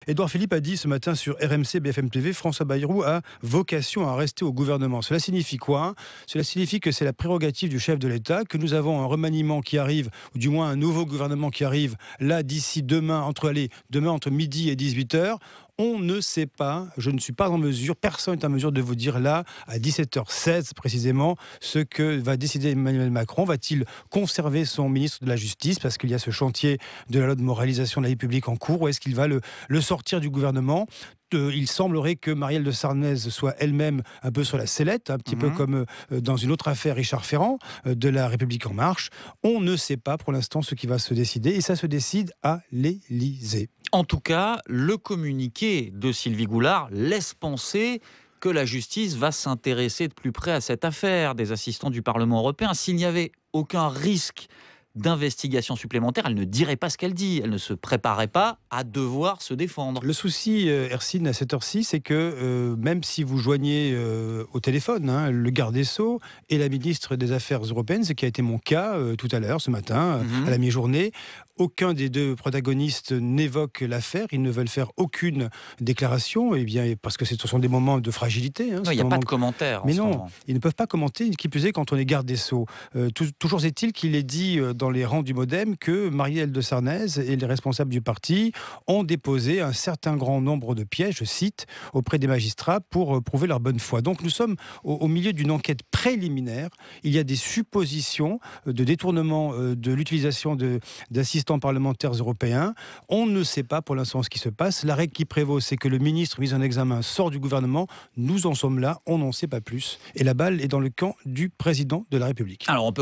Édouard Philippe a dit ce matin sur RMC BFM TV, François Bayrou a vocation à rester au gouvernement. Cela signifie quoi? Cela signifie que c'est la prérogative du chef de l'État, que nous avons un remaniement qui arrive, ou du moins un nouveau gouvernement qui arrive, là d'ici demain, entre midi et 18h. On ne sait pas, je ne suis pas en mesure, personne n'est en mesure de vous dire là, à 17h16 précisément, ce que va décider Emmanuel Macron. Va-t-il conserver son ministre de la Justice, parce qu'il y a ce chantier de la loi de moralisation de la vie publique en cours, ou est-ce qu'il va le sortir du gouvernement? Il semblerait que Marielle de Sarnez soit elle-même un peu sur la sellette, un petit peu comme dans une autre affaire Richard Ferrand de la République En Marche. On ne sait pas pour l'instant ce qui va se décider, et ça se décide à l'Élysée. En tout cas, le communiqué de Sylvie Goulard laisse penser que la justice va s'intéresser de plus près à cette affaire des assistants du Parlement européen. S'il n'y avait aucun risque d'investigation supplémentaire, elle ne dirait pas ce qu'elle dit. Elle ne se préparait pas à devoir se défendre. Le souci, Hercine, à cette heure-ci, c'est que même si vous joignez au téléphone le garde des Sceaux et la ministre des Affaires européennes, ce qui a été mon cas tout à l'heure, ce matin, à la mi-journée, aucun des deux protagonistes n'évoque l'affaire. Ils ne veulent faire aucune déclaration, parce que ce sont des moments de fragilité. Il n'y a pas de commentaires. Mais non, ils ne peuvent pas commenter, qui plus est quand on est garde des Sceaux. Toujours est-il qu'il est dit dans les rangs du MoDem que Marielle de Sarnez et les responsables du parti ont déposé un certain grand nombre de pièces, je cite, auprès des magistrats pour prouver leur bonne foi. Donc nous sommes au milieu d'une enquête préliminaire. Il y a des suppositions de détournement de l'utilisation d'assistants parlementaires européens. On ne sait pas pour l'instant ce qui se passe. La règle qui prévaut, c'est que le ministre mis en examen sort du gouvernement. Nous en sommes là, on n'en sait pas plus. Et la balle est dans le camp du président de la République. Alors on peut